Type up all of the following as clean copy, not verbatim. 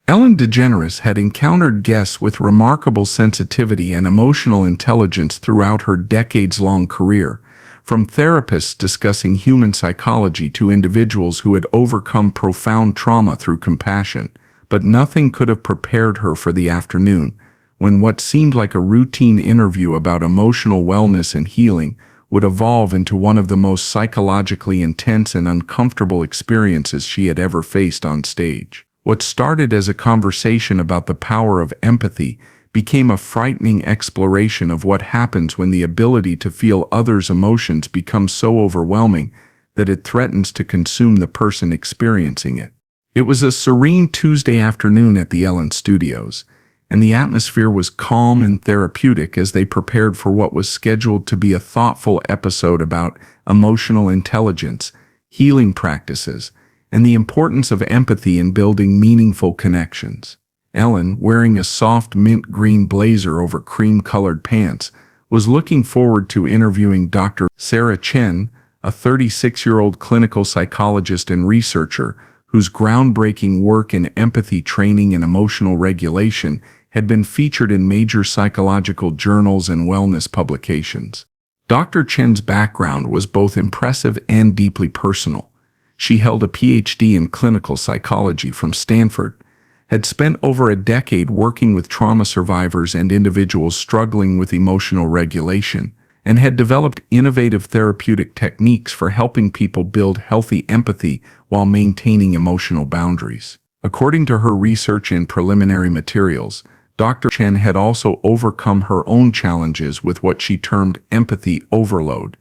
Ellen DeGeneres had encountered guests with remarkable sensitivity and emotional intelligence throughout her decades-long career, from therapists discussing human psychology to individuals who had overcome profound trauma through compassion. But nothing could have prepared her for the afternoon, when what seemed like a routine interview about emotional wellness and healing would evolve into one of the most psychologically intense and uncomfortable experiences she had ever faced on stage. What started as a conversation about the power of empathy became a frightening exploration of what happens when the ability to feel others' emotions becomes so overwhelming that it threatens to consume the person experiencing it. It was a serene Tuesday afternoon at the Ellen Studios, and the atmosphere was calm and therapeutic as they prepared for what was scheduled to be a thoughtful episode about emotional intelligence, healing practices, and the importance of empathy in building meaningful connections. Ellen, wearing a soft mint green blazer over cream-colored pants, was looking forward to interviewing Dr. Sarah Chen, a 36-year-old clinical psychologist and researcher whose groundbreaking work in empathy training and emotional regulation had been featured in major psychological journals and wellness publications. Dr. Chen's background was both impressive and deeply personal. She held a PhD in clinical psychology from Stanford, had spent over a decade working with trauma survivors and individuals struggling with emotional regulation, and had developed innovative therapeutic techniques for helping people build healthy empathy while maintaining emotional boundaries. According to her research and preliminary materials, Dr. Chen had also overcome her own challenges with what she termed empathy overload,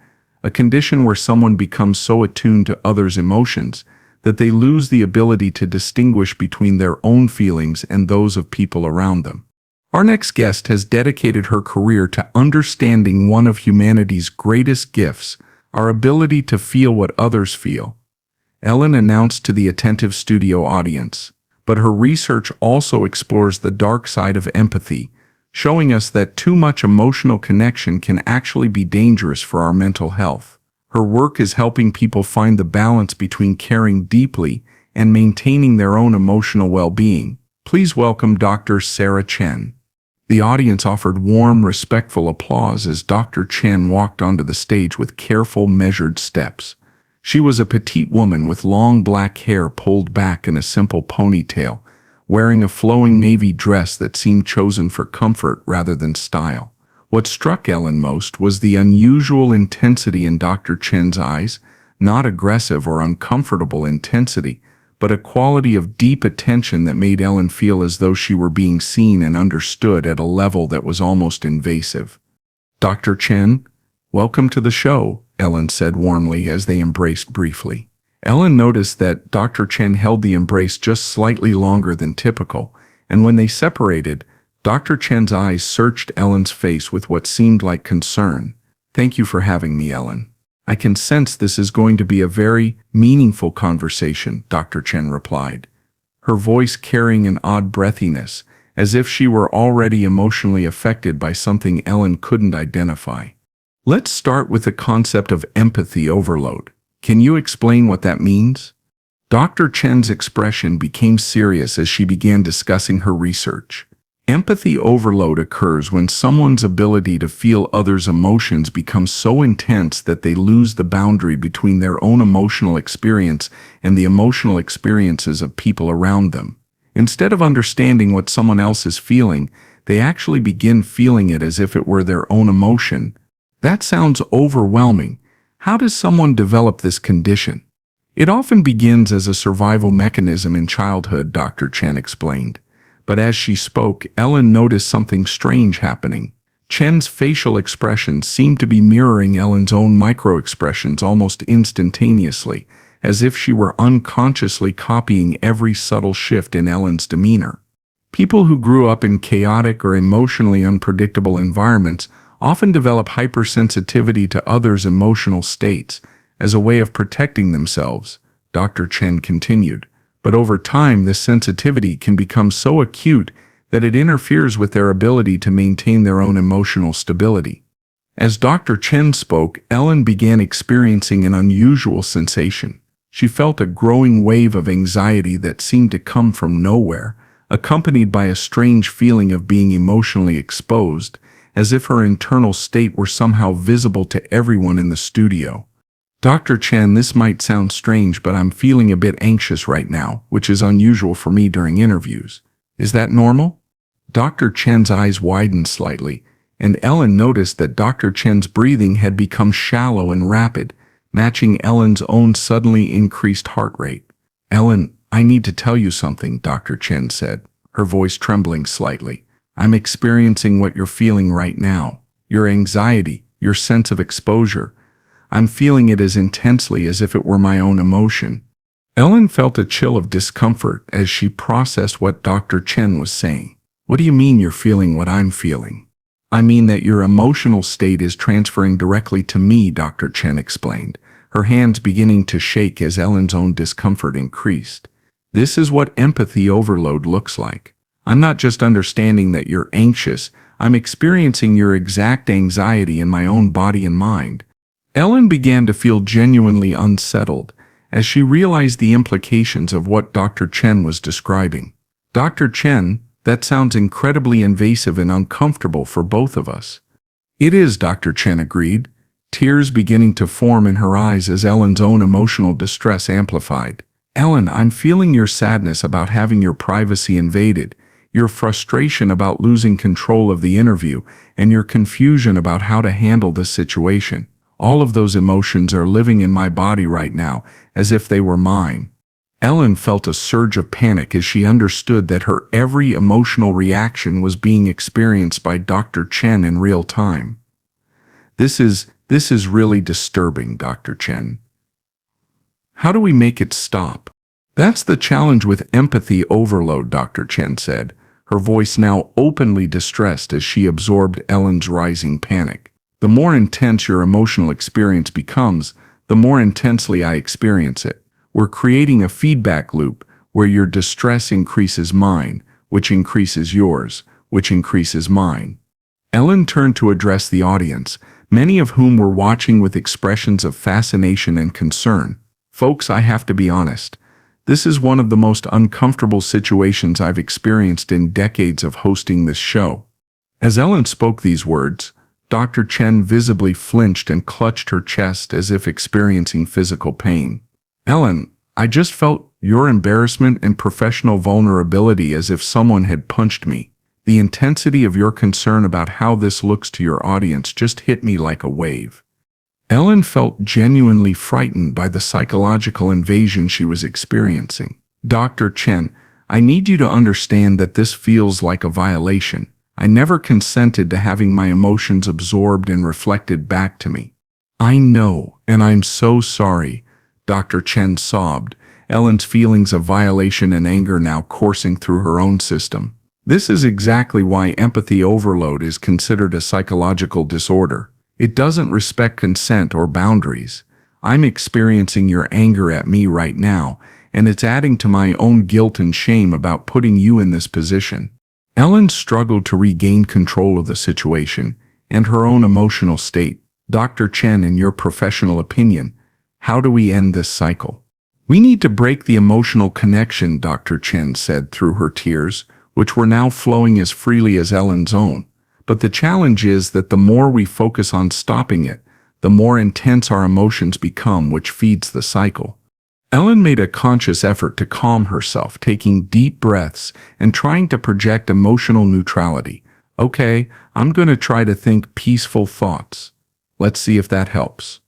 a condition where someone becomes so attuned to others' emotions that they lose the ability to distinguish between their own feelings and those of people around them. Our next guest has dedicated her career to understanding one of humanity's greatest gifts, our ability to feel what others feel. Ellen announced to the attentive studio audience, but her research also explores the dark side of empathy, showing us that too much emotional connection can actually be dangerous for our mental health. Her work is helping people find the balance between caring deeply and maintaining their own emotional well-being. Please welcome Dr. Sarah Chen. The audience offered warm, respectful applause as Dr. Chen walked onto the stage with careful, measured steps. She was a petite woman with long black hair pulled back in a simple ponytail, wearing a flowing navy dress that seemed chosen for comfort rather than style. What struck Ellen most was the unusual intensity in Dr. Chen's eyes, not aggressive or uncomfortable intensity, but a quality of deep attention that made Ellen feel as though she were being seen and understood at a level that was almost invasive. "Dr. Chen, welcome to the show," Ellen said warmly as they embraced briefly. Ellen noticed that Dr. Chen held the embrace just slightly longer than typical, and when they separated, Dr. Chen's eyes searched Ellen's face with what seemed like concern. "Thank you for having me, Ellen. I can sense this is going to be a very meaningful conversation," Dr. Chen replied, her voice carrying an odd breathiness, as if she were already emotionally affected by something Ellen couldn't identify. "Let's start with the concept of empathy overload. Can you explain what that means?" Dr. Chen's expression became serious as she began discussing her research. Empathy overload occurs when someone's ability to feel others' emotions becomes so intense that they lose the boundary between their own emotional experience and the emotional experiences of people around them. Instead of understanding what someone else is feeling, they actually begin feeling it as if it were their own emotion. That sounds overwhelming. How does someone develop this condition? "It often begins as a survival mechanism in childhood," Dr. Chen explained. But as she spoke, Ellen noticed something strange happening. Chen's facial expressions seemed to be mirroring Ellen's own micro-expressions almost instantaneously, as if she were unconsciously copying every subtle shift in Ellen's demeanor. People who grew up in chaotic or emotionally unpredictable environments often develop hypersensitivity to others' emotional states as a way of protecting themselves, Dr. Chen continued. But over time, this sensitivity can become so acute that it interferes with their ability to maintain their own emotional stability. As Dr. Chen spoke, Ellen began experiencing an unusual sensation. She felt a growing wave of anxiety that seemed to come from nowhere, accompanied by a strange feeling of being emotionally exposed, as if her internal state were somehow visible to everyone in the studio. "Dr. Chen, this might sound strange, but I'm feeling a bit anxious right now, which is unusual for me during interviews. Is that normal?" Dr. Chen's eyes widened slightly, and Ellen noticed that Dr. Chen's breathing had become shallow and rapid, matching Ellen's own suddenly increased heart rate. "Ellen, I need to tell you something," Dr. Chen said, her voice trembling slightly. "I'm experiencing what you're feeling right now. Your anxiety, your sense of exposure. I'm feeling it as intensely as if it were my own emotion." Ellen felt a chill of discomfort as she processed what Dr. Chen was saying. "What do you mean you're feeling what I'm feeling?" "I mean that your emotional state is transferring directly to me," Dr. Chen explained, her hands beginning to shake as Ellen's own discomfort increased. "This is what empathy overload looks like. I'm not just understanding that you're anxious, I'm experiencing your exact anxiety in my own body and mind." Ellen began to feel genuinely unsettled as she realized the implications of what Dr. Chen was describing. "Dr. Chen, that sounds incredibly invasive and uncomfortable for both of us." "It is," Dr. Chen agreed, tears beginning to form in her eyes as Ellen's own emotional distress amplified. "Ellen, I'm feeling your sadness about having your privacy invaded, your frustration about losing control of the interview, and your confusion about how to handle this situation. All of those emotions are living in my body right now, as if they were mine." Ellen felt a surge of panic as she understood that her every emotional reaction was being experienced by Dr. Chen in real time. This is really disturbing, Dr. Chen. How do we make it stop?" "That's the challenge with empathy overload," Dr. Chen said, her voice now openly distressed as she absorbed Ellen's rising panic. "The more intense your emotional experience becomes, the more intensely I experience it. We're creating a feedback loop where your distress increases mine, which increases yours, which increases mine." Ellen turned to address the audience, many of whom were watching with expressions of fascination and concern. "Folks, I have to be honest. This is one of the most uncomfortable situations I've experienced in decades of hosting this show." As Ellen spoke these words, Dr. Chen visibly flinched and clutched her chest as if experiencing physical pain. "Ellen, I just felt your embarrassment and professional vulnerability as if someone had punched me. The intensity of your concern about how this looks to your audience just hit me like a wave." Ellen felt genuinely frightened by the psychological invasion she was experiencing. "Dr. Chen, I need you to understand that this feels like a violation. I never consented to having my emotions absorbed and reflected back to me." "I know, and I'm so sorry," Dr. Chen sobbed, Ellen's feelings of violation and anger now coursing through her own system. "This is exactly why empathy overload is considered a psychological disorder. It doesn't respect consent or boundaries. I'm experiencing your anger at me right now, and it's adding to my own guilt and shame about putting you in this position." Ellen struggled to regain control of the situation and her own emotional state. "Dr. Chen, in your professional opinion, how do we end this cycle?" "We need to break the emotional connection," Dr. Chen said through her tears, which were now flowing as freely as Ellen's own. "But the challenge is that the more we focus on stopping it, the more intense our emotions become, which feeds the cycle." Ellen made a conscious effort to calm herself, taking deep breaths and trying to project emotional neutrality. "Okay, I'm going to try to think peaceful thoughts. Let's see if that helps."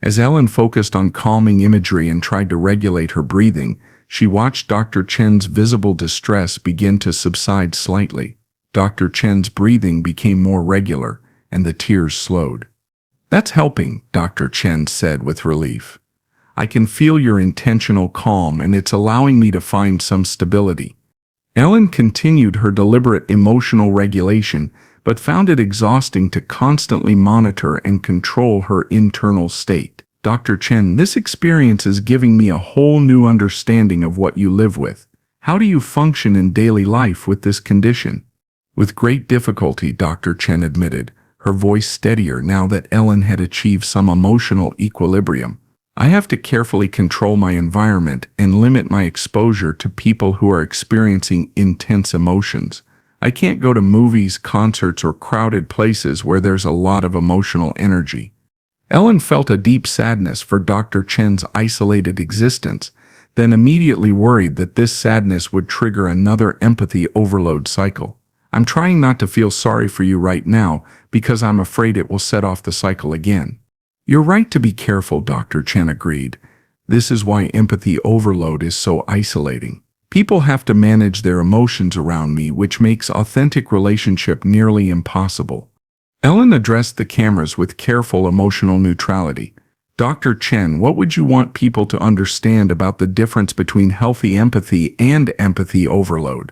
As Ellen focused on calming imagery and tried to regulate her breathing, she watched Dr. Chen's visible distress begin to subside slightly. Dr. Chen's breathing became more regular, and the tears slowed. "That's helping," Dr. Chen said with relief. "I can feel your intentional calm, and it's allowing me to find some stability." Ellen continued her deliberate emotional regulation, but found it exhausting to constantly monitor and control her internal state. "Dr. Chen, this experience is giving me a whole new understanding of what you live with. How do you function in daily life with this condition?" "With great difficulty," Dr. Chen admitted, her voice steadier now that Ellen had achieved some emotional equilibrium. I have to carefully control my environment and limit my exposure to people who are experiencing intense emotions. I can't go to movies, concerts, or crowded places where there's a lot of emotional energy. Ellen felt a deep sadness for Dr. Chen's isolated existence, then immediately worried that this sadness would trigger another empathy overload cycle. I'm trying not to feel sorry for you right now because I'm afraid it will set off the cycle again. You're right to be careful, Dr. Chen agreed. This is why empathy overload is so isolating. People have to manage their emotions around me, which makes authentic relationship nearly impossible. Ellen addressed the cameras with careful emotional neutrality. Dr. Chen, what would you want people to understand about the difference between healthy empathy and empathy overload?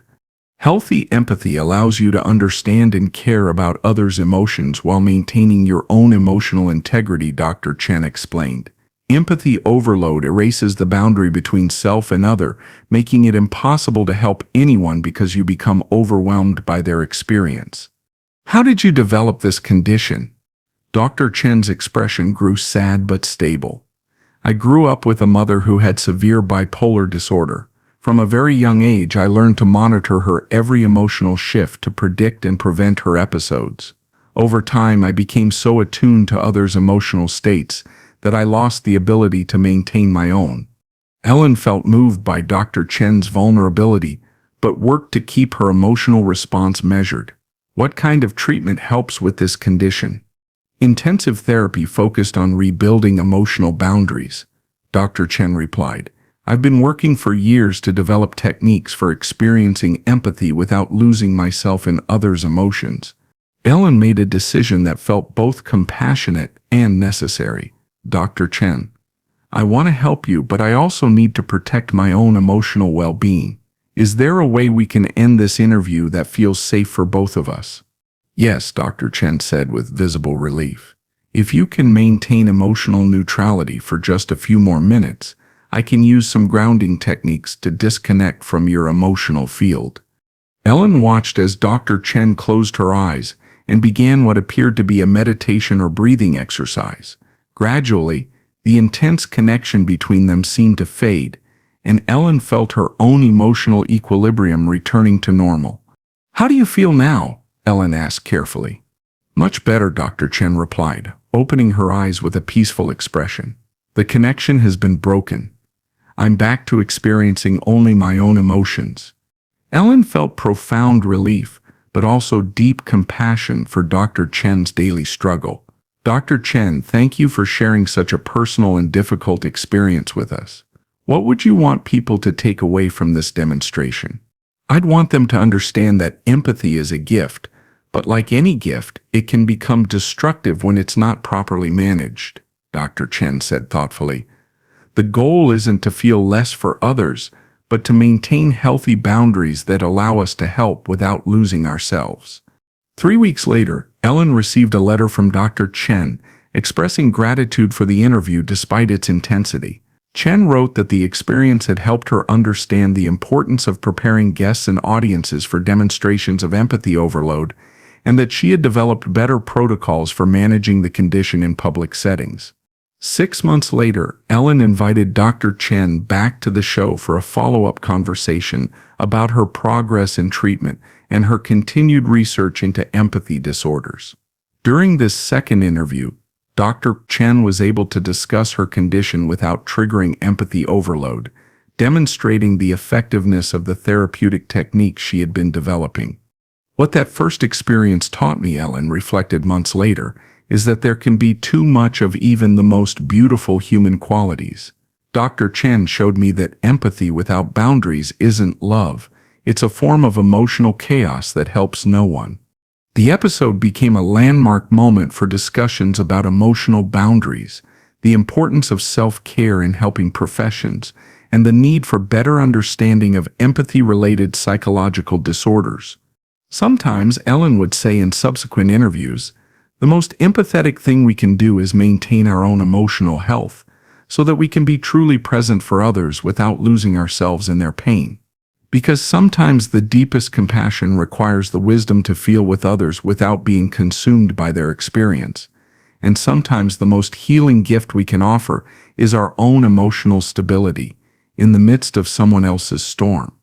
Healthy empathy allows you to understand and care about others' emotions while maintaining your own emotional integrity, Dr. Chen explained. Empathy overload erases the boundary between self and other, making it impossible to help anyone because you become overwhelmed by their experience. How did you develop this condition? Dr. Chen's expression grew sad but stable. I grew up with a mother who had severe bipolar disorder. From a very young age, I learned to monitor her every emotional shift to predict and prevent her episodes. Over time, I became so attuned to others' emotional states that I lost the ability to maintain my own. Ellen felt moved by Dr. Chen's vulnerability, but worked to keep her emotional response measured. What kind of treatment helps with this condition? Intensive therapy focused on rebuilding emotional boundaries, Dr. Chen replied. I've been working for years to develop techniques for experiencing empathy without losing myself in others' emotions. Ellen made a decision that felt both compassionate and necessary. Dr. Chen, I want to help you, but I also need to protect my own emotional well-being. Is there a way we can end this interview that feels safe for both of us? Yes, Dr. Chen said with visible relief. If you can maintain emotional neutrality for just a few more minutes, I can use some grounding techniques to disconnect from your emotional field. Ellen watched as Dr. Chen closed her eyes and began what appeared to be a meditation or breathing exercise. Gradually, the intense connection between them seemed to fade, and Ellen felt her own emotional equilibrium returning to normal. How do you feel now? Ellen asked carefully. Much better, Dr. Chen replied, opening her eyes with a peaceful expression. The connection has been broken. I'm back to experiencing only my own emotions. Ellen felt profound relief, but also deep compassion for Dr. Chen's daily struggle. Dr. Chen, thank you for sharing such a personal and difficult experience with us. What would you want people to take away from this demonstration? I'd want them to understand that empathy is a gift, but like any gift, it can become destructive when it's not properly managed, Dr. Chen said thoughtfully. The goal isn't to feel less for others, but to maintain healthy boundaries that allow us to help without losing ourselves. 3 weeks later, Ellen received a letter from Dr. Chen expressing gratitude for the interview despite its intensity. Chen wrote that the experience had helped her understand the importance of preparing guests and audiences for demonstrations of empathy overload, and that she had developed better protocols for managing the condition in public settings. 6 months later, Ellen invited Dr. Chen back to the show for a follow-up conversation about her progress in treatment and her continued research into empathy disorders. During this second interview, Dr. Chen was able to discuss her condition without triggering empathy overload, demonstrating the effectiveness of the therapeutic techniques she had been developing. What that first experience taught me, Ellen reflected months later, is that there can be too much of even the most beautiful human qualities. Dr. Chen showed me that empathy without boundaries isn't love. It's a form of emotional chaos that helps no one. The episode became a landmark moment for discussions about emotional boundaries, the importance of self-care in helping professions, and the need for better understanding of empathy-related psychological disorders. Sometimes, Ellen would say in subsequent interviews, the most empathetic thing we can do is maintain our own emotional health, so that we can be truly present for others without losing ourselves in their pain. Because sometimes the deepest compassion requires the wisdom to feel with others without being consumed by their experience. and sometimes the most healing gift we can offer is our own emotional stability in the midst of someone else's storm.